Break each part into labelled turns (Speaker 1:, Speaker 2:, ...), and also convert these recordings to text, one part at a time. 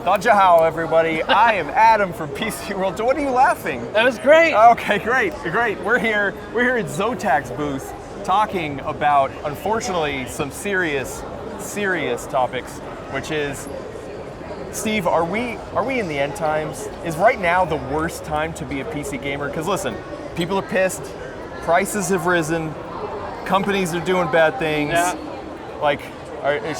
Speaker 1: Dajahao, everybody. I am Adam from PCWorld. What are you laughing?
Speaker 2: That was great.
Speaker 1: Okay, great. We're here at Zotack's booth talking about, unfortunately, some serious topics, which is, Steve, are we in the end times? Is right now the worst time to be a PC gamer? Because listen, people are pissed, prices have risen, companies are doing bad things.
Speaker 2: Yeah.
Speaker 1: Like,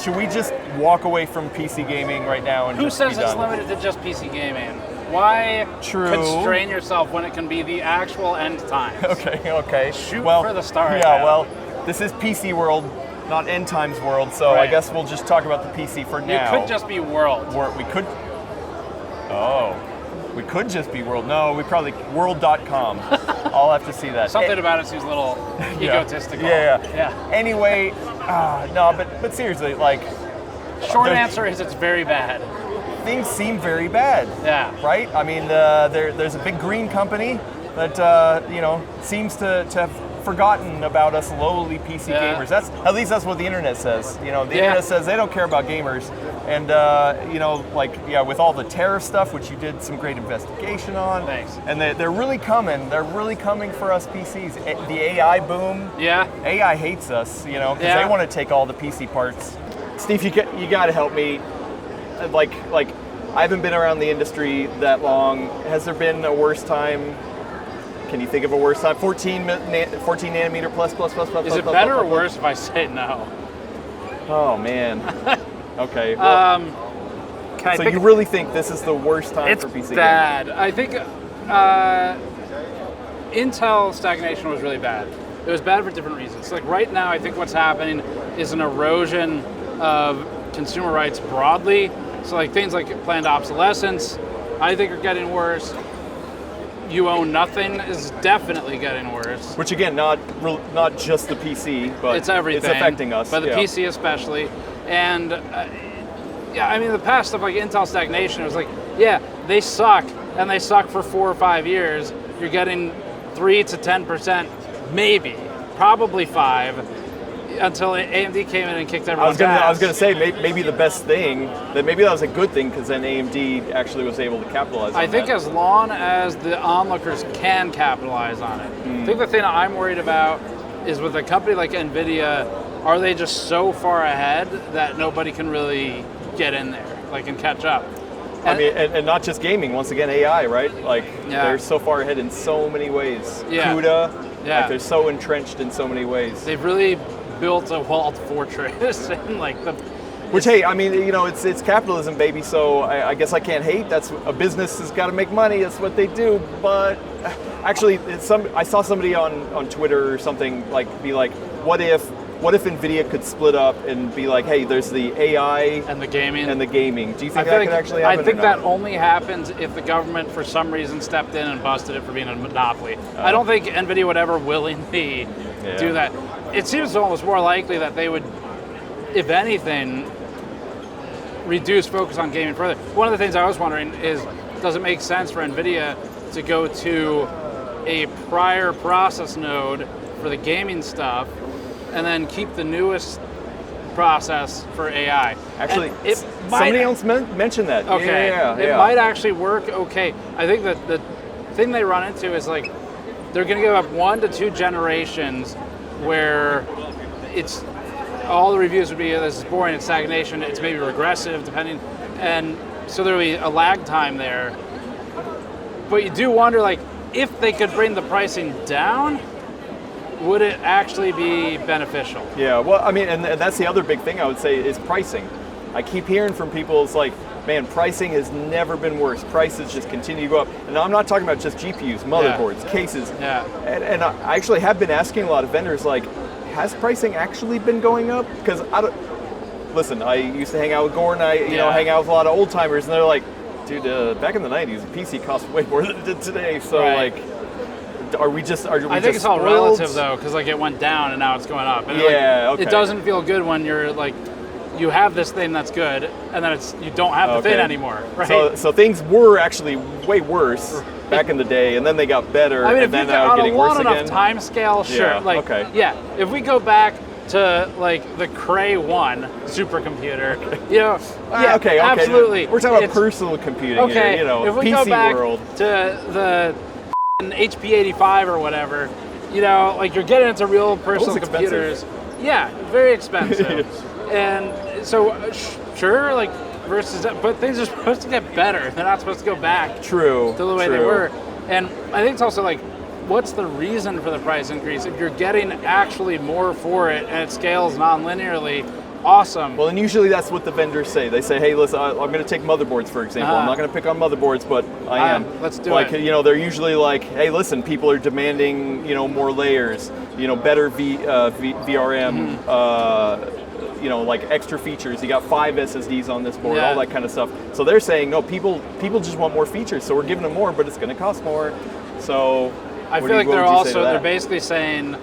Speaker 1: should we just walk away from PC gaming right now and
Speaker 2: Who
Speaker 1: just
Speaker 2: says
Speaker 1: be
Speaker 2: it's
Speaker 1: done?
Speaker 2: limited to just PC gaming? Why
Speaker 1: True.
Speaker 2: constrain yourself when it can be the actual end times?
Speaker 1: Okay.
Speaker 2: Shoot for the stars.
Speaker 1: Yeah,
Speaker 2: Adam.
Speaker 1: well, this is PC World, not End Times World, so
Speaker 2: Right.
Speaker 1: I guess we'll just talk about the PC for now.
Speaker 2: You could just be World.
Speaker 1: We could just be World. No, we probably, world.com. I'll have to see that.
Speaker 2: Something about it seems a little egotistical.
Speaker 1: Yeah. Anyway, no, but seriously, like,
Speaker 2: Short answer is it's very bad.
Speaker 1: things seem very bad.
Speaker 2: Yeah.
Speaker 1: Right? I mean, there's a big green company that seems to have forgotten about us lowly PC gamers. At least that's what the internet says. The internet says they don't care about gamers, and with all the tariff stuff, which you did some great investigation on.
Speaker 2: Thanks.
Speaker 1: And they're really coming. They're really coming for us PCs. The AI boom.
Speaker 2: Yeah.
Speaker 1: AI hates us, because they want to take all the PC parts. Steve, you got to help me. Like I haven't been around the industry that long. Has there been a worse time? Can you think of a worse time? 14 nanometer plus.
Speaker 2: Is it better or worse if I say no?
Speaker 1: Oh man. Okay. Well, so you really think this is the worst time for PC gaming?
Speaker 2: It's bad. I think Intel stagnation was really bad. It was bad for different reasons. Like right now, I think what's happening is an erosion of consumer rights broadly. So like things like planned obsolescence, I think are getting worse. You own nothing is definitely getting worse.
Speaker 1: Which again, not just the PC, but
Speaker 2: it's everything.
Speaker 1: It's affecting us.
Speaker 2: But the PC especially. And the past stuff like Intel stagnation, it was like, they suck, and they suck for 4 or 5 years. You're getting 3 to 10%, maybe, probably 5, until AMD came in and kicked everyone's ass.
Speaker 1: I was going to say maybe the best thing, that maybe that was a good thing because then AMD actually was able to capitalize on
Speaker 2: I think
Speaker 1: that.
Speaker 2: as long as the onlookers can capitalize on it. I think the thing that I'm worried about is with a company like Nvidia, are they just so far ahead that nobody can really get in there, and catch up?
Speaker 1: And not just gaming, once again, AI, right? They're so far ahead in so many ways.
Speaker 2: Yeah.
Speaker 1: CUDA,
Speaker 2: Yeah.
Speaker 1: they're so entrenched in so many ways.
Speaker 2: They've really built a walled fortress and
Speaker 1: Which, hey, it's capitalism, baby, so I guess I can't hate. That's a business has got to make money, that's what they do. But actually, I saw somebody on Twitter or something be like, what if Nvidia could split up and be like, hey, there's the AI
Speaker 2: and the gaming.
Speaker 1: Do you think that could actually happen?
Speaker 2: I think that only happens if the government, for some reason, stepped in and busted it for being a monopoly. I don't think Nvidia would ever willingly do that. It seems almost more likely that they would, if anything, reduce focus on gaming further. One of the things I was wondering is, does it make sense for Nvidia to go to a prior process node for the gaming stuff and then keep the newest process for AI?
Speaker 1: Actually, somebody else mentioned that.
Speaker 2: Okay, it might actually work okay. I think that the thing they run into is they're going to give up 1 to 2 generations where it's all the reviews would be, this is boring, it's stagnation, it's maybe regressive, depending, and so there'll be a lag time there. But you do wonder, if they could bring the pricing down, would it actually be beneficial? Yeah,
Speaker 1: well, and that's the other big thing I would say is pricing. I keep hearing from people, it's like, man, pricing has never been worse. Prices just continue to go up. And I'm not talking about just GPUs, motherboards, cases.
Speaker 2: Yeah.
Speaker 1: And I actually have been asking a lot of vendors, has pricing actually been going up? Because listen, I used to hang out with Gordon, hang out with a lot of old timers, and they're like, dude, back in the 90s, a PC cost way more than it did today. So are we just
Speaker 2: I think it's all relative though, because it went down and now it's going up. And it doesn't feel good when you're you have this thing that's good, and then you don't have the thing anymore, right?
Speaker 1: So things were actually way worse back in the day, and then they got better, and then now getting worse again.
Speaker 2: On enough time scale, sure. If we go back to like the Cray One Supercomputer. You know,
Speaker 1: okay.
Speaker 2: absolutely.
Speaker 1: We're talking about personal computing here, you know,
Speaker 2: if we go back
Speaker 1: PCWorld.
Speaker 2: to the HP 85 or whatever, you know, like you're getting into real personal computers. Yeah, very expensive. And so, sure, like, versus that, but things are supposed to get better. They're not supposed to go back to the way they were. And I think it's also like, what's the reason for the price increase? If you're getting actually more for it and it scales non-linearly, awesome.
Speaker 1: Well, and usually that's what the vendors say. They say, hey, listen, I'm going to take motherboards, for example. I'm not going to pick on motherboards, but I am.
Speaker 2: Let's do
Speaker 1: like,
Speaker 2: it.
Speaker 1: You know, they're usually like, hey, listen, people are demanding, you know, more layers, you know, better VRM, you know, like extra features. You got 5 SSDs on this board, all that kind of stuff. So they're saying, no, people just want more features, so we're giving them more, but it's going to cost more. So
Speaker 2: I feel like they're basically saying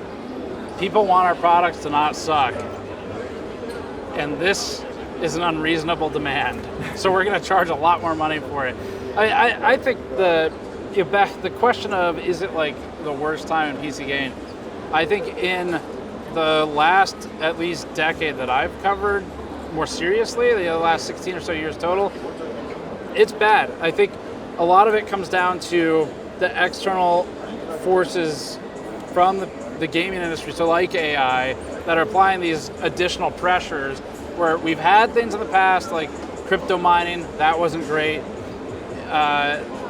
Speaker 2: people want our products to not suck. And this is an unreasonable demand, so we're going to charge a lot more money for it. I think the question of is it like the worst time in PC gaming? I think in the last at least decade that I've covered more seriously, the last 16 or so years total, it's bad. I think a lot of it comes down to the external forces from the gaming industry, so like AI, that are applying these additional pressures where we've had things in the past like crypto mining, that wasn't great.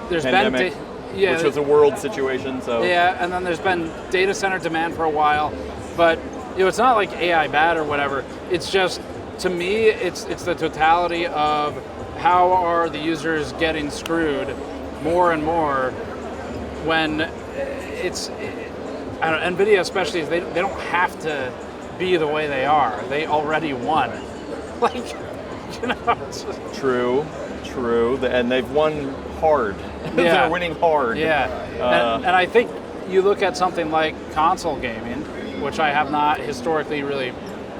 Speaker 2: There's
Speaker 1: pandemic, which was a world situation. So
Speaker 2: and then there's been data center demand for a while, but you know, it's not like AI bad or whatever. It's just, to me, it's the totality of how are the users getting screwed more and more when it's, I don't know, Nvidia especially, they don't have to be the way they are. They already won. Like, you know, it's just... True.
Speaker 1: And they've won hard. They're winning hard.
Speaker 2: Yeah. And I think you look at something like console gaming, which I have not historically really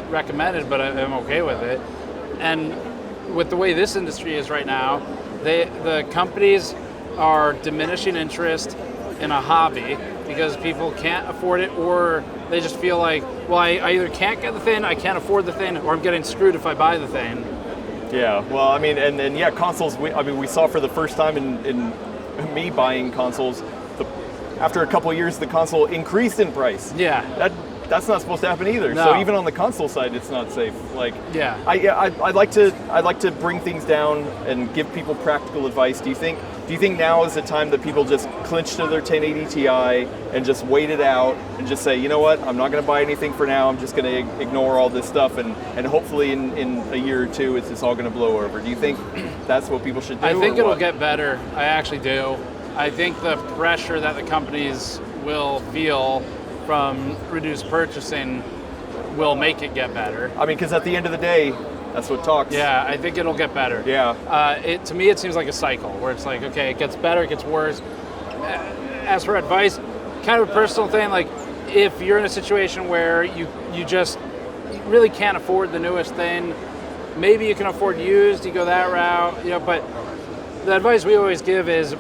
Speaker 2: recommended, but I'm okay with it. And with the way this industry is right now, the companies are diminishing interest in a hobby because people can't afford it, or they just feel like, well, I either can't get the thing, I can't afford the thing, or I'm getting screwed if I buy the thing.
Speaker 1: Yeah, well, I mean, and yeah, consoles, we saw for the first time in me buying consoles, after a couple of years, the console increased in price.
Speaker 2: Yeah.
Speaker 1: That's not supposed to happen either.
Speaker 2: No.
Speaker 1: So even on the console side, it's not safe. Like,
Speaker 2: yeah.
Speaker 1: I'd like to bring things down and give people practical advice. Do you think now is the time that people just clinch to their 1080 Ti and just wait it out and just say, you know what, I'm not going to buy anything for now. I'm just going to ignore all this stuff, and hopefully in a year or two, it's all going to blow over. Do you think that's what people should do?
Speaker 2: I think it'll get better. I actually do. I think the pressure that the companies will feel from reduced purchasing will make it get better.
Speaker 1: I mean, because at the end of the day, that's what talks.
Speaker 2: Yeah, I think it'll get better.
Speaker 1: Yeah.
Speaker 2: To me, it seems like a cycle where it's like, okay, it gets better, it gets worse. As for advice, kind of a personal thing, like if you're in a situation where you just really can't afford the newest thing, maybe you can afford used, you go that route, you know, but the advice we always give is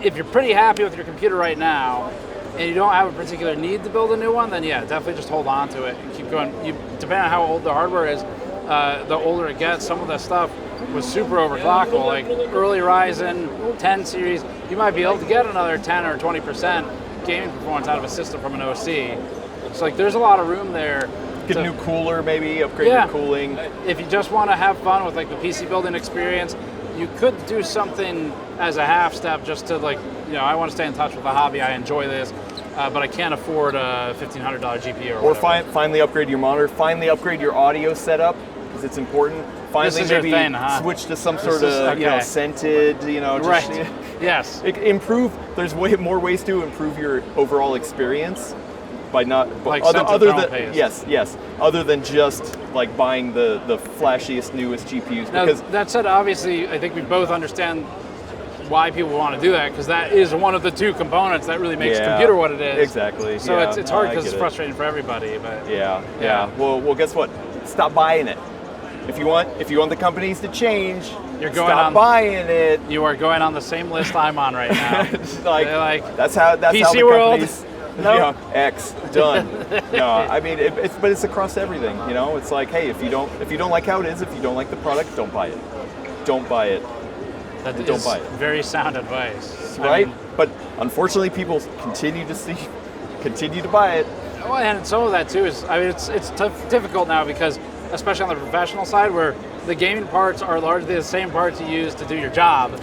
Speaker 2: if you're pretty happy with your computer right now, and you don't have a particular need to build a new one, then yeah, definitely just hold on to it and keep going. Depending on how old the hardware is, the older it gets, some of the stuff was super overclockable. Like early Ryzen 10 series, you might be able to get another 10 or 20% gaming performance out of a system from an OC. So like there's a lot of room there.
Speaker 1: Get a new cooler, maybe upgrade your cooling.
Speaker 2: If you just want to have fun with like the PC building experience, you could do something as a half step just to like, you know, I want to stay in touch with the hobby, I enjoy this, but I can't afford a $1,500 GPU or whatever.
Speaker 1: Finally upgrade your monitor, finally upgrade your audio setup, because it's important. Finally maybe switch to some sort of, you know, scented, you know. Just,
Speaker 2: right, yes.
Speaker 1: Improve, there's way more ways to improve your overall experience by not,
Speaker 2: like
Speaker 1: other than, yes, other than just like buying the flashiest, newest GPUs.
Speaker 2: Now,
Speaker 1: because
Speaker 2: that said, obviously, I think we both understand why people want to do that, because that is one of the two components that really makes a computer what it is.
Speaker 1: Exactly.
Speaker 2: So it's hard because it's frustrating for everybody. But
Speaker 1: yeah. Well, guess what? Stop buying it. If you want the companies to change, stop buying it.
Speaker 2: You are going on the same list I'm on right now.
Speaker 1: like that's how
Speaker 2: PCWorld, Nope.
Speaker 1: X done. No, I mean, but it's across everything. You know, it's like, hey, if you don't like how it is, if you don't like the product, don't buy it. Don't buy it.
Speaker 2: Don't buy it. Very sound advice,
Speaker 1: right? But unfortunately, people continue to buy it.
Speaker 2: Well, and some of that too is, I mean, it's difficult now because, especially on the professional side, where the gaming parts are largely the same parts you use to do your job.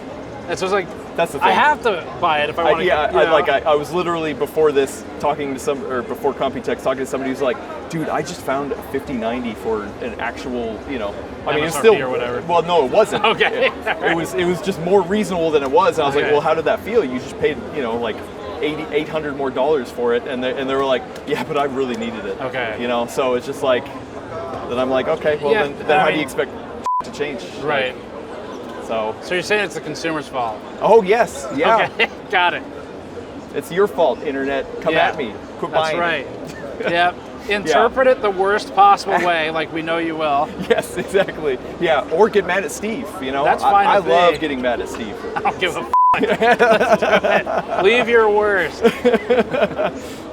Speaker 2: And so it's like,
Speaker 1: that's the thing.
Speaker 2: I have to buy it if I want to.
Speaker 1: I was literally before Computex talking to somebody who's like, dude, I just found a 5090 for an actual, I mean, it's still
Speaker 2: or whatever.
Speaker 1: Well, no, it wasn't.
Speaker 2: Okay.
Speaker 1: It was just more reasonable than it was. And I was like, well, how did that feel? You just paid, like $800 more for it, and they were like, yeah, but I really needed it.
Speaker 2: Okay.
Speaker 1: So it's just like, then I'm like, okay, well then how do you expect to change?
Speaker 2: Right.
Speaker 1: So
Speaker 2: you're saying it's the consumer's fault?
Speaker 1: Oh yes, yeah.
Speaker 2: Okay, got it.
Speaker 1: It's your fault, internet. Come at me. Quit buying.
Speaker 2: That's right. Yep. Interpret it the worst possible way, like we know you will.
Speaker 1: Yes, exactly. Yeah, or get mad at Steve.
Speaker 2: That's fine.
Speaker 1: I love getting mad at Steve.
Speaker 2: I don't give a f. Let's do it. Leave your worst.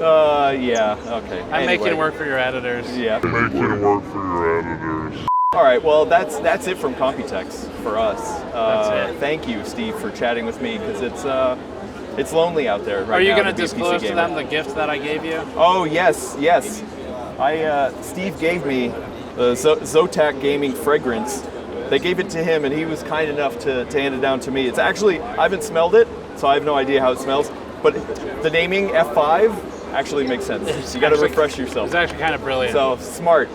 Speaker 1: Yeah. Okay.
Speaker 2: I'm making it work for your editors.
Speaker 1: Yeah.
Speaker 3: Making it work for your editors.
Speaker 1: All right, well, that's it from Computex for us.
Speaker 2: That's it.
Speaker 1: Thank you, Steve, for chatting with me, because it's lonely out there right now.
Speaker 2: Are you going to
Speaker 1: be a PC
Speaker 2: disclose to
Speaker 1: gamer.
Speaker 2: them the gift that I gave you?
Speaker 1: Oh, yes. Steve gave me the Zotac Gaming fragrance. They gave it to him, and he was kind enough to hand it down to me. It's actually, I haven't smelled it, so I have no idea how it smells, but the naming F5 actually makes sense. You got to refresh yourself.
Speaker 2: It's actually kind of brilliant.
Speaker 1: So smart.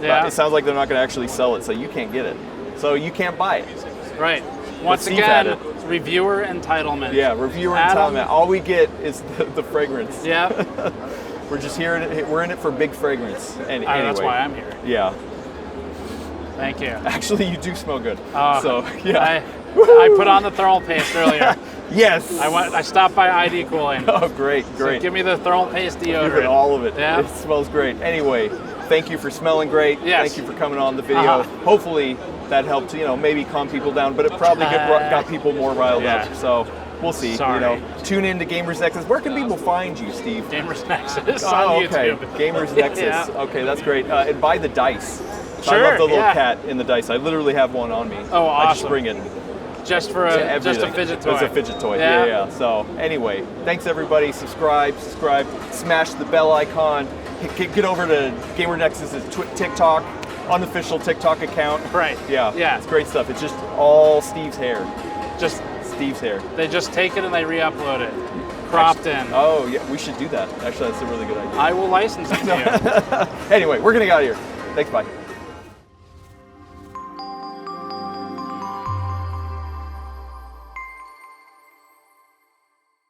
Speaker 2: Yeah.
Speaker 1: It sounds like they're not going to actually sell it, so you can't get it. So you can't buy it.
Speaker 2: Right. Once again, reviewer entitlement.
Speaker 1: Yeah, reviewer entitlement. All we get is the fragrance.
Speaker 2: Yeah.
Speaker 1: We're just here. We're in it for big fragrance. And anyway,
Speaker 2: that's why I'm here.
Speaker 1: Yeah.
Speaker 2: Thank you.
Speaker 1: Actually, you do smell good.
Speaker 2: So
Speaker 1: yeah.
Speaker 2: I put on the thermal paste earlier.
Speaker 1: Yes.
Speaker 2: I stopped by ID Cooling.
Speaker 1: Oh, great.
Speaker 2: So give me the thermal paste deodorant.
Speaker 1: Give it all of it.
Speaker 2: Yeah.
Speaker 1: It smells great. Anyway, thank you for smelling great.
Speaker 2: Yes.
Speaker 1: Thank you for coming on the video. Hopefully that helped, maybe calm people down, but it probably got people more riled up. So we'll see.
Speaker 2: Sorry.
Speaker 1: Tune in to Gamers Nexus. Where can people find you, Steve?
Speaker 2: Gamers Nexus
Speaker 1: on
Speaker 2: okay.
Speaker 1: YouTube. Gamers Nexus.
Speaker 2: Yeah.
Speaker 1: Okay, that's great. And buy the dice.
Speaker 2: Sure,
Speaker 1: I love the little cat in the dice. I literally have one on me.
Speaker 2: Oh, awesome.
Speaker 1: I just bring it.
Speaker 2: Just a fidget toy.
Speaker 1: It's a fidget toy. Yeah. So anyway, thanks everybody. Subscribe, smash the bell icon. Get over to Gamer Nexus's TikTok, unofficial TikTok account.
Speaker 2: Right.
Speaker 1: Yeah. It's great stuff. It's just all Steve's hair.
Speaker 2: Just
Speaker 1: Steve's hair.
Speaker 2: They just take it and they re-upload it, cropped in.
Speaker 1: Oh yeah, we should do that. Actually, that's a really good idea.
Speaker 2: I will license it to you.
Speaker 1: Anyway, we're gonna get out of here. Thanks. Bye.